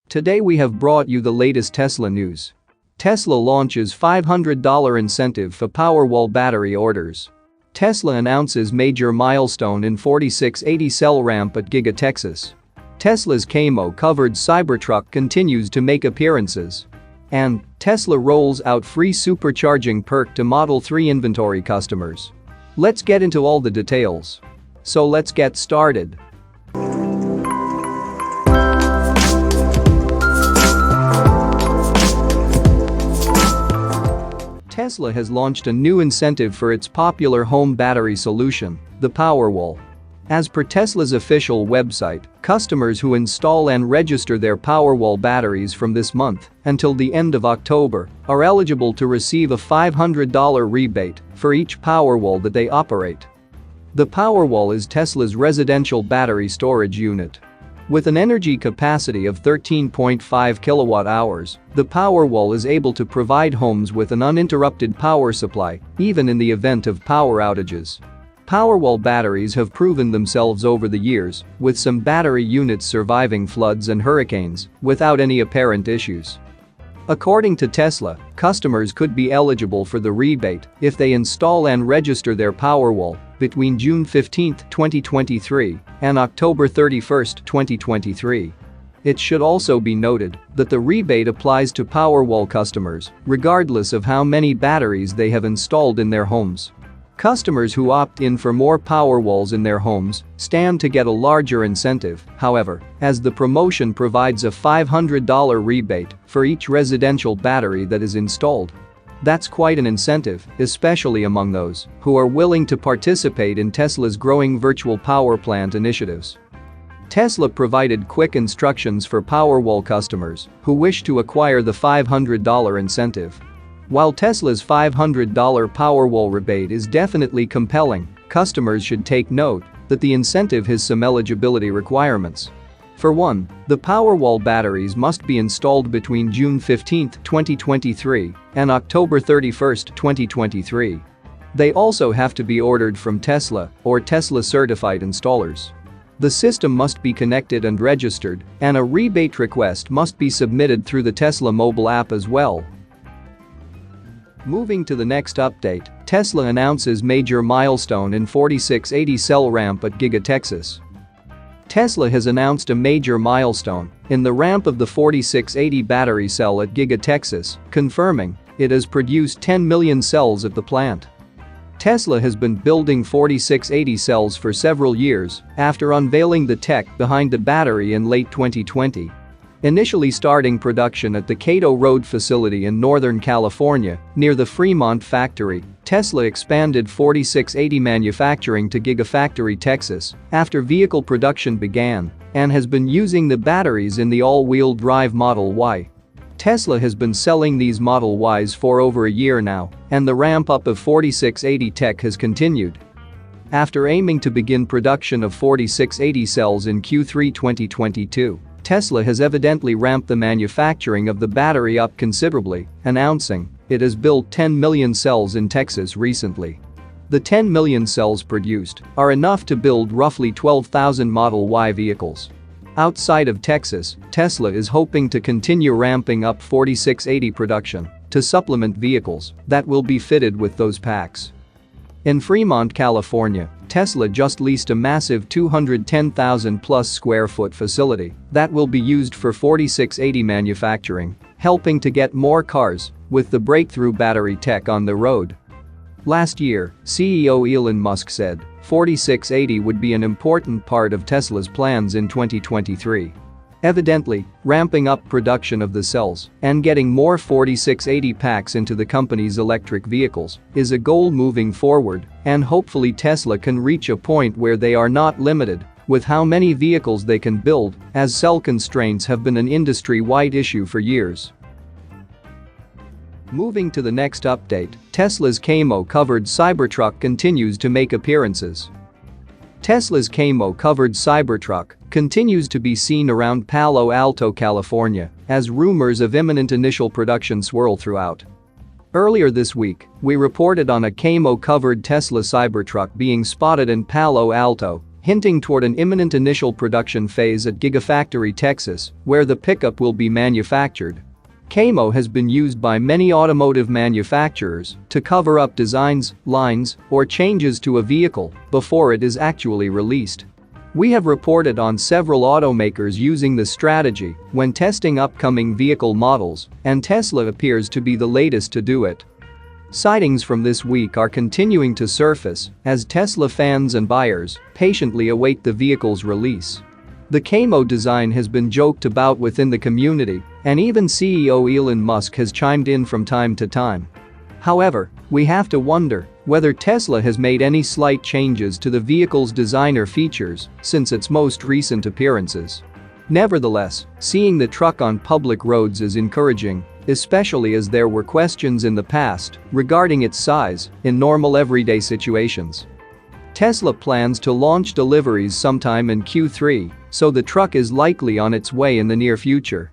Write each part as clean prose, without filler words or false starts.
Today we have brought you the latest Tesla news. Tesla launches $500 incentive for Powerwall battery orders. Tesla announces major milestone in 4680 cell ramp at Giga Texas. Tesla's camo-covered Cybertruck continues to make appearances. And Tesla rolls out free Supercharging perk to Model 3 inventory customers. Let's get into all the details. So let's get started. Tesla has launched a new incentive for its popular home battery solution, the Powerwall. As per Tesla's official website, customers who install and register their Powerwall batteries from this month until the end of October are eligible to receive a $500 rebate for each Powerwall that they operate. The Powerwall is Tesla's residential battery storage unit. With an energy capacity of 13.5 kilowatt-hours, the Powerwall is able to provide homes with an uninterrupted power supply, even in the event of power outages. Powerwall batteries have proven themselves over the years, with some battery units surviving floods and hurricanes without any apparent issues. According to Tesla, customers could be eligible for the rebate if they install and register their Powerwall between June 15, 2023 and October 31, 2023. It should also be noted that the rebate applies to Powerwall customers regardless of how many batteries they have installed in their homes. Customers who opt in for more Powerwalls in their homes stand to get a larger incentive, however, as the promotion provides a $500 rebate for each residential battery that is installed. That's quite an incentive, especially among those who are willing to participate in Tesla's growing virtual power plant initiatives. Tesla provided quick instructions for Powerwall customers who wish to acquire the $500 incentive. While Tesla's $500 Powerwall rebate is definitely compelling, customers should take note that the incentive has some eligibility requirements. For one, the Powerwall batteries must be installed between June 15, 2023 and October 31, 2023. They also have to be ordered from Tesla or Tesla-certified installers. The system must be connected and registered, and a rebate request must be submitted through the Tesla mobile app as well. Moving to the next update, Tesla announces major milestone in 4680 cell ramp at Giga Texas. Tesla has announced a major milestone in the ramp of the 4680 battery cell at Giga Texas, confirming it has produced 10 million cells at the plant. Tesla has been building 4680 cells for several years after unveiling the tech behind the battery in late 2020. Initially starting production at the Cato Road facility in Northern California, near the Fremont factory, Tesla expanded 4680 manufacturing to Gigafactory Texas after vehicle production began and has been using the batteries in the all-wheel drive Model Y. Tesla has been selling these Model Ys for over a year now, and the ramp-up of 4680 tech has continued. After aiming to begin production of 4680 cells in Q3 2022, Tesla has evidently ramped the manufacturing of the battery up considerably, announcing it has built 10 million cells in Texas recently. The 10 million cells produced are enough to build roughly 12,000 Model Y vehicles. Outside of Texas, Tesla is hoping to continue ramping up 4680 production to supplement vehicles that will be fitted with those packs. In Fremont, California, Tesla just leased a massive 210,000-plus square foot facility that will be used for 4680 manufacturing, helping to get more cars with the breakthrough battery tech on the road. Last year, CEO Elon Musk said 4680 would be an important part of Tesla's plans in 2023. Evidently, ramping up production of the cells and getting more 4680 packs into the company's electric vehicles is a goal moving forward, and hopefully Tesla can reach a point where they are not limited with how many vehicles they can build, as cell constraints have been an industry-wide issue for years. Moving to the next update, Tesla's camo-covered Cybertruck continues to make appearances. Tesla's camo-covered Cybertruck continues to be seen around Palo Alto, California, as rumors of imminent initial production swirl throughout. Earlier this week, we reported on a camo-covered Tesla Cybertruck being spotted in Palo Alto, hinting toward an imminent initial production phase at Gigafactory Texas, where the pickup will be manufactured. Kamo has been used by many automotive manufacturers to cover up designs, lines, or changes to a vehicle before it is actually released. We have reported on several automakers using this strategy when testing upcoming vehicle models, and Tesla appears to be the latest to do it. Sightings from this week are continuing to surface as Tesla fans and buyers patiently await the vehicle's release. The Kamo design has been joked about within the community, and even CEO Elon Musk has chimed in from time to time. However, we have to wonder whether Tesla has made any slight changes to the vehicle's designer features since its most recent appearances. Nevertheless, seeing the truck on public roads is encouraging, especially as there were questions in the past regarding its size in normal everyday situations. Tesla plans to launch deliveries sometime in Q3, so the truck is likely on its way in the near future.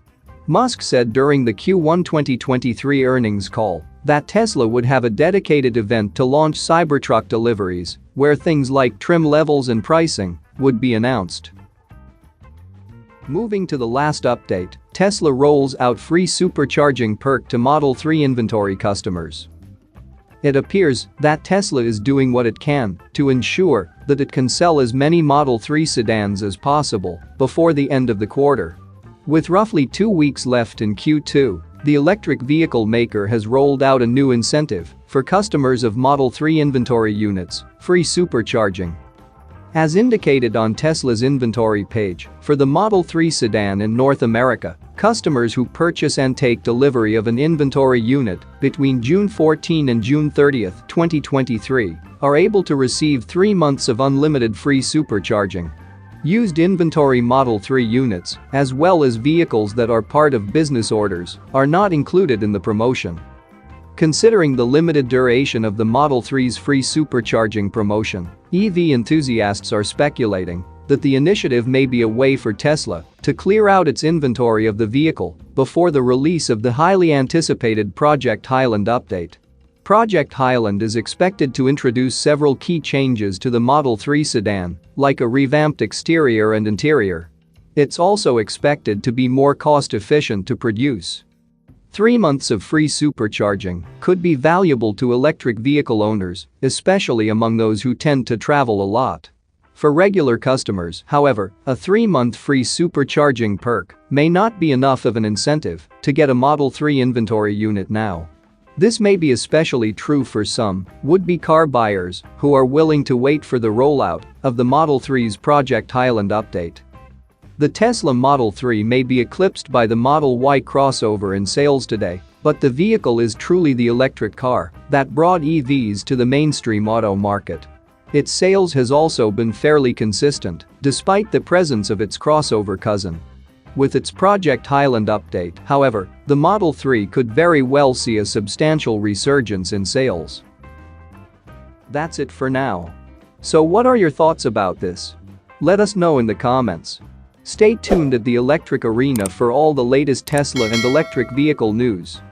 Musk said during the Q1 2023 earnings call that Tesla would have a dedicated event to launch Cybertruck deliveries, where things like trim levels and pricing would be announced. Moving to the last update, Tesla rolls out free Supercharging perk to Model 3 inventory customers. It appears that Tesla is doing what it can to ensure that it can sell as many Model 3 sedans as possible before the end of the quarter. With roughly 2 weeks left in Q2, the electric vehicle maker has rolled out a new incentive for customers of Model 3 inventory units, free Supercharging. As indicated on Tesla's inventory page, for the Model 3 sedan in North America, customers who purchase and take delivery of an inventory unit between June 14 and June 30, 2023, are able to receive 3 months of unlimited free Supercharging. Used inventory Model 3 units, as well as vehicles that are part of business orders, are not included in the promotion. Considering the limited duration of the Model 3's free Supercharging promotion, EV enthusiasts are speculating that the initiative may be a way for Tesla to clear out its inventory of the vehicle before the release of the highly anticipated Project Highland update. Project Highland is expected to introduce several key changes to the Model 3 sedan, like a revamped exterior and interior. It's also expected to be more cost-efficient to produce. 3 months of free Supercharging could be valuable to electric vehicle owners, especially among those who tend to travel a lot. For regular customers, however, a 3-month free Supercharging perk may not be enough of an incentive to get a Model 3 inventory unit now. This may be especially true for some would-be car buyers who are willing to wait for the rollout of the Model 3's Project Highland update. The Tesla Model 3 may be eclipsed by the Model Y crossover in sales today, but the vehicle is truly the electric car that brought EVs to the mainstream auto market. Its sales has also been fairly consistent, despite the presence of its crossover cousin. With its Project Highland update, however, the Model 3 could very well see a substantial resurgence in sales. That's it for now. So what are your thoughts about this? Let us know in the comments. Stay tuned at the Electric Arena for all the latest Tesla and electric vehicle news.